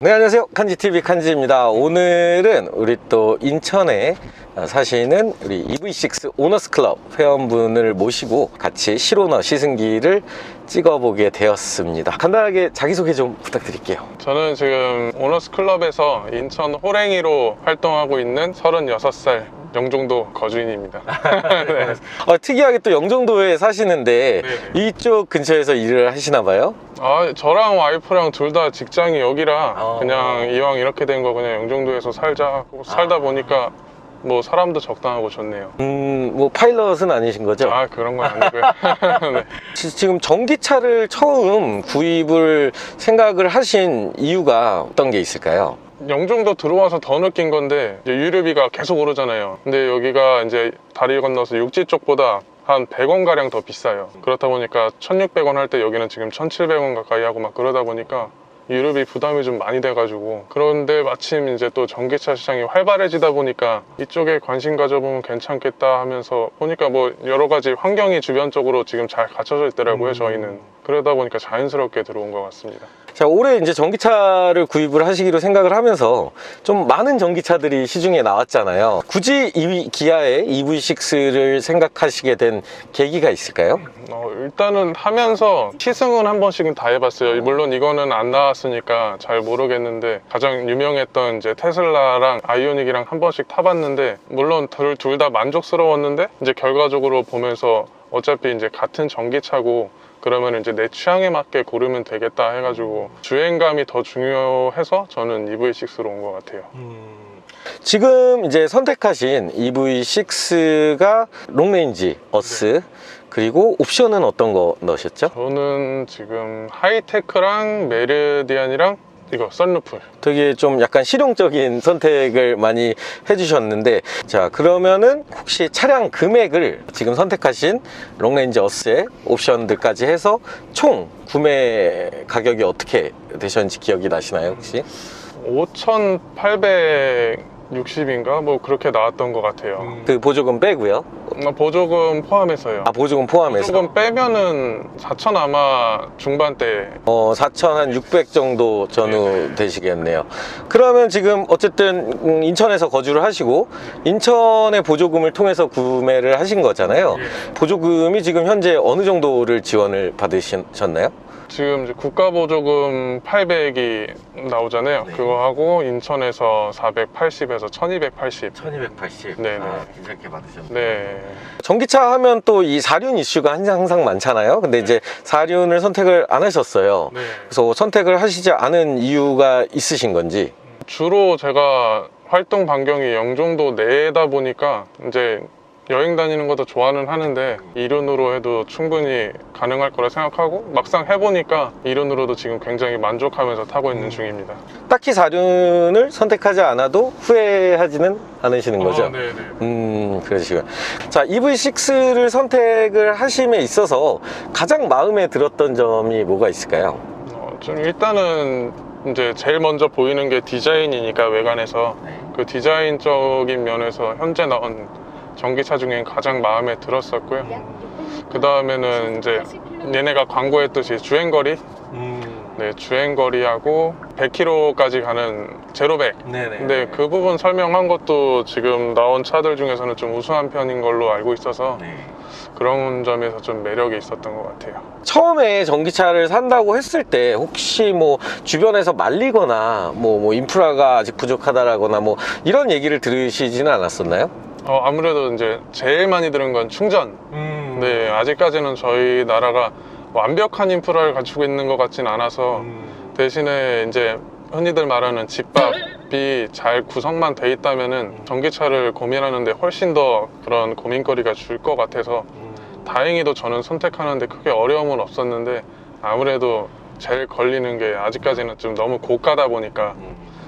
네, 안녕하세요. 칸지TV 칸지입니다. 오늘은 우리 또 인천에 사시는 우리 EV6 오너스 클럽 회원분을 모시고 같이 실오너 시승기를 찍어보게 되었습니다. 간단하게 자기소개 좀 부탁드릴게요. 저는 지금 오너스 클럽에서 인천 호랭이로 활동하고 있는 36살 영종도 거주인입니다. 네. 특이하게 또 영종도에 사시는데 네네. 이쪽 근처에서 일을 하시나 봐요? 저랑 와이프랑 둘 다 직장이 여기라 그냥 이왕 이렇게 된 거 그냥 영종도에서 살다 보니까 뭐 사람도 적당하고 좋네요. 뭐 파일럿은 아니신 거죠? 그런 건 아니고요. 네. 지금 전기차를 처음 구입을 생각을 하신 이유가 어떤 게 있을까요? 영종도 들어와서 더 느낀 건데 이제 유류비가 계속 오르잖아요. 근데 여기가 이제 다리 건너서 육지 쪽보다 한 100원 가량 더 비싸요. 그렇다 보니까 1,600원 할 때 여기는 지금 1,700원 가까이 하고 막 그러다 보니까 유류비 부담이 좀 많이 돼가지고, 그런데 마침 이제 또 전기차 시장이 활발해지다 보니까 이쪽에 관심 가져보면 괜찮겠다 하면서 보니까 뭐 여러 가지 환경이 주변적으로 지금 잘 갖춰져 있더라고요. 저희는 그러다 보니까 자연스럽게 들어온 것 같습니다. 자, 올해 이제 전기차를 구입을 하시기로 생각을 하면서 좀 많은 전기차들이 시중에 나왔잖아요. 굳이 이 기아의 EV6를 생각하시게 된 계기가 있을까요? 일단은 하면서 시승은 한 번씩은 다 해봤어요. 물론 이거는 안 나왔으니까 잘 모르겠는데 가장 유명했던 이제 테슬라랑 아이오닉이랑 한 번씩 타봤는데, 물론 둘 다 만족스러웠는데 이제 결과적으로 보면서 어차피 이제 같은 전기차고 그러면 이제 내 취향에 맞게 고르면 되겠다 해가지고 주행감이 더 중요해서 저는 EV6로 온 것 같아요. 지금 이제 선택하신 EV6가 롱레인지 어스, 그리고 옵션은 어떤 거 넣으셨죠? 저는 지금 하이테크랑 메르디안이랑 이거 썬루프. 되게 좀 약간 실용적인 선택을 많이 해주셨는데, 자, 그러면은 혹시 차량 금액을 지금 선택하신 롱레인지 어스의 옵션들까지 해서 총 구매 가격이 어떻게 되셨는지 기억이 나시나요, 혹시? 5,860인가 뭐 그렇게 나왔던 것 같아요. 그 보조금 빼고요. 보조금 포함해서요. 보조금 포함해서. 보조금 빼면은 4,000 아마 중반대. 4,600 정도 전후 되시겠네요. 그러면 지금 어쨌든 인천에서 거주를 하시고 인천의 보조금을 통해서 구매를 하신 거잖아요. 보조금이 지금 현재 어느 정도를 지원을 받으셨나요? 지금 이제 국가보조금 800이 나오잖아요. 네. 그거 하고 인천에서 480에서 1280. 1280. 네네. 괜찮게 받으셨네요. 네. 전기차 하면 또 이 사륜 이슈가 항상 많잖아요. 근데 이제 사륜을 선택을 안 하셨어요. 네. 그래서 선택을 하시지 않은 이유가 있으신 건지. 주로 제가 활동 반경이 영종도 내다 보니까 이제 여행 다니는 것도 좋아는 하는데 이륜으로 해도 충분히 가능할 거라 생각하고 막상 해보니까 이륜으로도 지금 굉장히 만족하면서 타고 있는 중입니다. 딱히 사륜을 선택하지 않아도 후회하지는 않으시는 거죠? 네네. 그러시고요. 자, EV6를 선택을 하심에 있어서 가장 마음에 들었던 점이 뭐가 있을까요? 좀 일단은 이제 제일 먼저 보이는 게 디자인이니까 외관에서 그 디자인적인 면에서 현재 나온 전기차 중에 가장 마음에 들었었고요. 그 다음에는 이제 얘네가 광고했듯이 주행거리, 네, 주행거리하고 100km까지 가는 제로백. 네네. 근데 그 부분 설명한 것도 지금 나온 차들 중에서는 좀 우수한 편인 걸로 알고 있어서 그런 점에서 좀 매력이 있었던 것 같아요. 처음에 전기차를 산다고 했을 때 혹시 뭐 주변에서 말리거나 뭐 인프라가 아직 부족하다라거나 뭐 이런 얘기를 들으시지는 않았었나요? 아무래도 이제 제일 많이 들은 건 충전. 네, 아직까지는 저희 나라가 완벽한 인프라를 갖추고 있는 것 같진 않아서 대신에 이제 흔히들 말하는 집밥이 잘 구성만 돼 있다면은 전기차를 고민하는데 훨씬 더 그런 고민거리가 줄 것 같아서 다행히도 저는 선택하는데 크게 어려움은 없었는데, 아무래도 제일 걸리는 게 아직까지는 좀 너무 고가다 보니까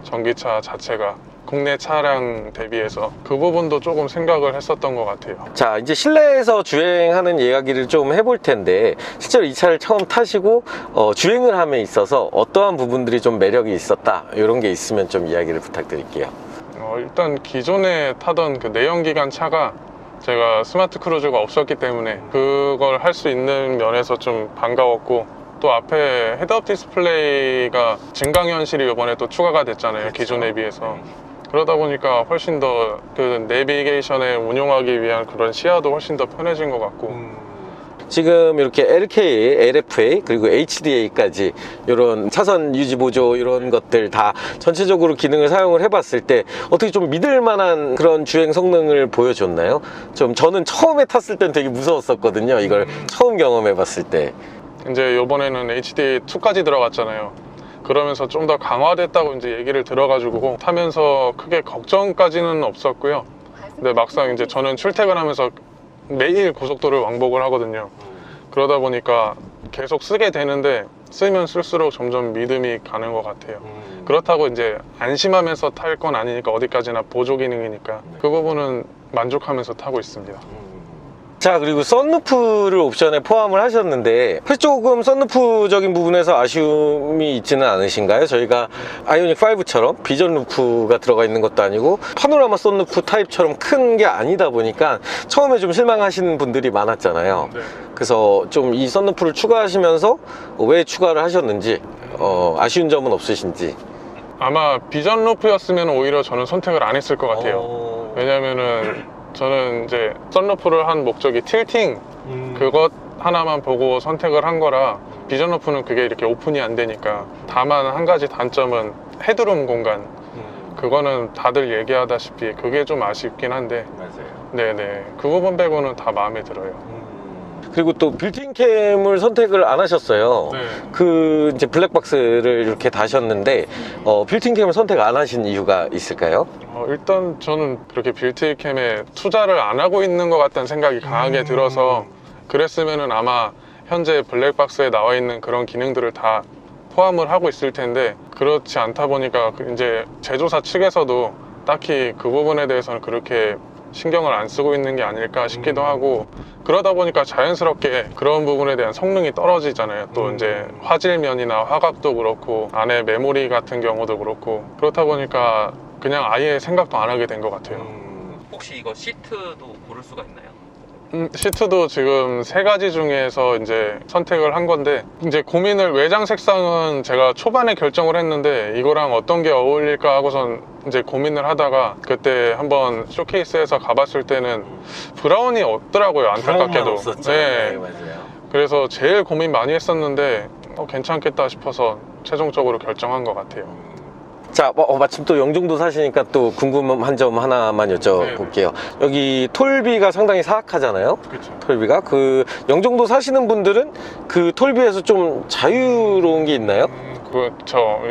전기차 자체가 국내 차량 대비해서 그 부분도 조금 생각을 했었던 것 같아요. 자, 이제 실내에서 주행하는 이야기를 좀 해볼 텐데, 실제로 이 차를 처음 타시고 주행을 함에 있어서 어떠한 부분들이 좀 매력이 있었다, 이런 게 있으면 좀 이야기를 부탁드릴게요. 일단 기존에 타던 그 내연기관 차가 제가 스마트 크루즈가 없었기 때문에 그걸 할 수 있는 면에서 좀 반가웠고, 또 앞에 헤드업 디스플레이가 증강현실이 이번에 또 추가가 됐잖아요. 그렇죠. 기존에 비해서. 그러다 보니까 훨씬 더 그 내비게이션에 운용하기 위한 그런 시야도 훨씬 더 편해진 것 같고. 지금 이렇게 LK, LFA 그리고 HDA까지 이런 차선 유지 보조 이런 것들 다 전체적으로 기능을 사용을 해봤을 때 어떻게 좀 믿을 만한 그런 주행 성능을 보여줬나요? 좀 저는 처음에 탔을 땐 되게 무서웠었거든요. 이걸 처음 경험해봤을 때. 이제 이번에는 HDA2까지 들어갔잖아요. 그러면서 좀 더 강화됐다고 이제 얘기를 들어가지고 타면서 크게 걱정까지는 없었고요. 근데 막상 이제 저는 출퇴근하면서 매일 고속도로를 왕복을 하거든요. 그러다 보니까 계속 쓰게 되는데 쓰면 쓸수록 점점 믿음이 가는 것 같아요. 그렇다고 이제 안심하면서 탈 건 아니니까 어디까지나 보조 기능이니까 그 부분은 만족하면서 타고 있습니다. 자, 그리고 썬루프를 옵션에 포함을 하셨는데 조금 썬루프적인 부분에서 아쉬움이 있지는 않으신가요? 저희가 아이오닉 5처럼 비전 루프가 들어가 있는 것도 아니고 파노라마 썬루프 타입처럼 큰 게 아니다 보니까 처음에 좀 실망하시는 분들이 많았잖아요. 네. 그래서 좀 이 썬루프를 추가하시면서 왜 추가를 하셨는지 아쉬운 점은 없으신지. 아마 비전 루프였으면 오히려 저는 선택을 안 했을 것 같아요. 왜냐면은 저는 이제 썬루프를 한 목적이 틸팅 그것 하나만 보고 선택을 한 거라 비전 루프는 그게 이렇게 오픈이 안 되니까. 다만 한 가지 단점은 헤드룸 공간, 그거는 다들 얘기하다시피 그게 좀 아쉽긴 한데 맞아요. 네네, 그 부분 빼고는 다 마음에 들어요. 그리고 또 빌트인 캠을 선택을 안 하셨어요. 네. 그 이제 블랙박스를 이렇게 다셨는데 빌트인 캠을 선택 안 하신 이유가 있을까요? 일단 저는 그렇게 빌트인캠에 투자를 안 하고 있는 것 같다는 생각이 강하게 들어서 그랬으면은 아마 현재 블랙박스에 나와 있는 그런 기능들을 다 포함을 하고 있을 텐데 그렇지 않다 보니까 이제 제조사 측에서도 딱히 그 부분에 대해서는 그렇게 신경을 안 쓰고 있는 게 아닐까 싶기도 하고, 그러다 보니까 자연스럽게 그런 부분에 대한 성능이 떨어지잖아요. 또 이제 화질면이나 화각도 그렇고 안에 메모리 같은 경우도 그렇고, 그렇다 보니까 그냥 아예 생각도 안 하게 된 것 같아요. 혹시 이거 시트도 고를 수가 있나요? 시트도 지금 3가지 중에서 이제 선택을 한 건데, 이제 고민을, 외장 색상은 제가 초반에 결정을 했는데 이거랑 어떤 게 어울릴까 하고선 이제 고민을 하다가 그때 한번 쇼케이스에서 가봤을 때는 브라운이 없더라고요, 안타깝게도. 네, 맞아요. 그래서 제일 고민 많이 했었는데 괜찮겠다 싶어서 최종적으로 결정한 것 같아요. 자, 마침 또 영종도 사시니까 또 궁금한 점 하나만 여쭤볼게요. 여기 톨비가 상당히 사악하잖아요. 그렇죠. 톨비가 그 영종도 사시는 분들은 그 톨비에서 좀 자유로운 게 있나요? 그렇죠.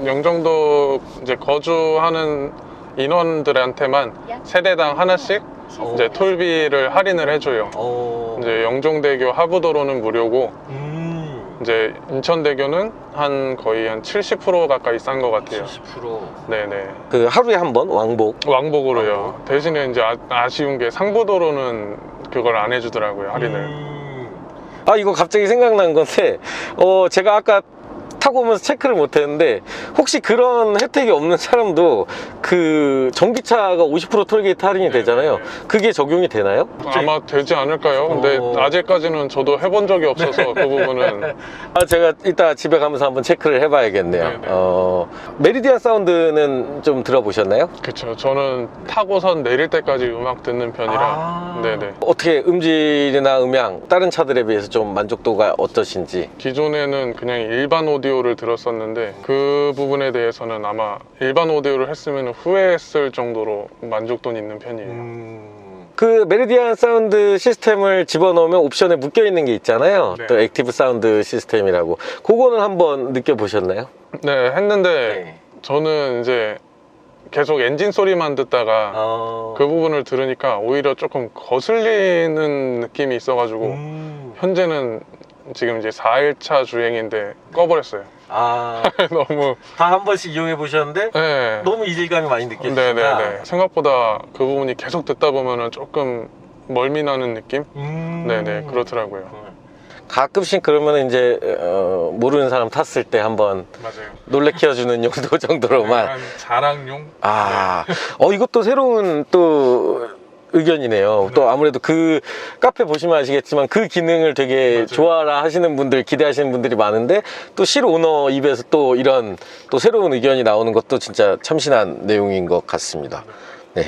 영종도 이제 거주하는 인원들한테만 세대당 하나씩 이제 톨비를 할인을 해줘요. 이제 영종대교 하부도로는 무료고, 이제 인천대교는 거의 한 70% 가까이 싼 것 같아요. 70%. 네네. 그 하루에 한 번 왕복으로요. 대신에 이제 아쉬운 게 상부도로는 그걸 안 해주더라고요, 할인을. 아, 이거 갑자기 생각난 건데 제가 아까 타고 오면서 체크를 못 했는데 혹시 그런 혜택이 없는 사람도 그 전기차가 50% 톨게이트 할인이 되잖아요. 그게 적용이 되나요? 아마 되지 않을까요? 근데 아직까지는 저도 해본 적이 없어서 그 부분은. 제가 이따 집에 가면서 한번 체크를 해봐야겠네요. 네네. 메리디안 사운드는 좀 들어보셨나요? 그쵸. 저는 타고선 내릴 때까지 음악 듣는 편이라. 네네. 어떻게 음질이나 음향 다른 차들에 비해서 좀 만족도가 어떠신지? 기존에는 그냥 일반 오디오를 들었었는데 그 부분에 대해서는 아마 일반 오디오를 했으면 후회했을 정도로 만족도는 있는 편이에요. 그 메리디안 사운드 시스템을 집어넣으면 옵션에 묶여있는 게 있잖아요. 네. 또 액티브 사운드 시스템이라고. 그거는 한번 느껴보셨나요? 네, 했는데 저는 이제 계속 엔진 소리만 듣다가 그 부분을 들으니까 오히려 조금 거슬리는 느낌이 있어가지고 현재는 지금 이제 4일차 주행인데 꺼버렸어요. 너무 다 한 번씩 이용해 보셨는데 네. 너무 이질감이 많이 느껴지니까. 네네네. 생각보다 그 부분이 계속 듣다 보면은 조금 멀미 나는 느낌? 네네, 그렇더라고요. 가끔씩 그러면 이제 모르는 사람 탔을 때 한번 맞아요. 놀래켜주는 용도 정도로만. 자랑용? 이것도 새로운 또 의견이네요. 또 아무래도 그 카페 보시면 아시겠지만 그 기능을 되게 맞아요. 좋아라 하시는 분들, 기대하시는 분들이 많은데 또 실 오너 입에서 또 이런 또 새로운 의견이 나오는 것도 진짜 참신한 내용인 것 같습니다. 네.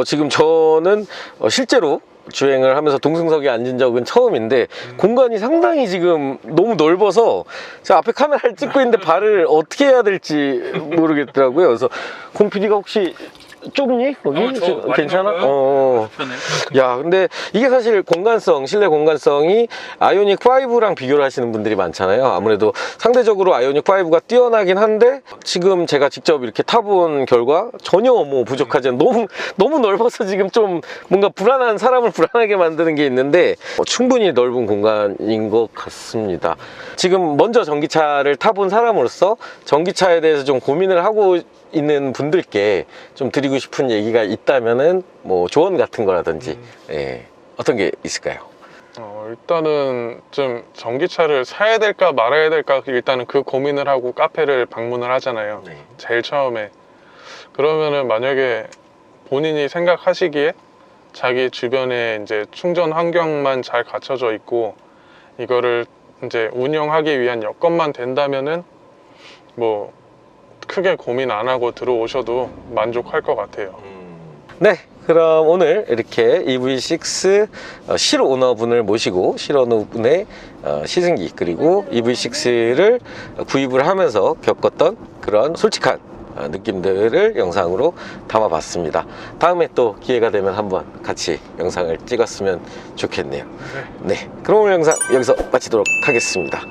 지금 저는 실제로 주행을 하면서 동승석에 앉은 적은 처음인데 공간이 상당히 지금 너무 넓어서 제가 앞에 카메라를 찍고 있는데 발을 어떻게 해야 될지 모르겠더라고요. 그래서 공 PD가 혹시 좁니? 거기? 저 많이 괜찮아? 넓어요. 편해. 야, 근데 이게 사실 공간성, 실내 공간성이 아이오닉 5랑 비교를 하시는 분들이 많잖아요. 아무래도 상대적으로 아이오닉 5가 뛰어나긴 한데 지금 제가 직접 이렇게 타본 결과 전혀 뭐 부족하지 않은 너무 넓어서 지금 좀 뭔가 사람을 불안하게 만드는 게 있는데 충분히 넓은 공간인 것 같습니다. 지금 먼저 전기차를 타본 사람으로서 전기차에 대해서 좀 고민을 하고 있는 분들께 좀 드리고 싶은 얘기가 있다면은 뭐 조언 같은 거라든지 예, 어떤 게 있을까요? 일단은 좀 전기차를 사야 될까 말아야 될까 일단은 그 고민을 하고 카페를 방문을 하잖아요. 네. 제일 처음에. 그러면은 만약에 본인이 생각하시기에 자기 주변에 이제 충전 환경만 잘 갖춰져 있고 이거를 이제 운영하기 위한 여건만 된다면은 뭐 크게 고민 안 하고 들어오셔도 만족할 것 같아요. 네, 그럼 오늘 이렇게 EV6 실오너분을 모시고 실오너분의 시승기 그리고 EV6를 구입을 하면서 겪었던 그런 솔직한 느낌들을 영상으로 담아봤습니다. 다음에 또 기회가 되면 한번 같이 영상을 찍었으면 좋겠네요. 네, 그럼 오늘 영상 여기서 마치도록 하겠습니다.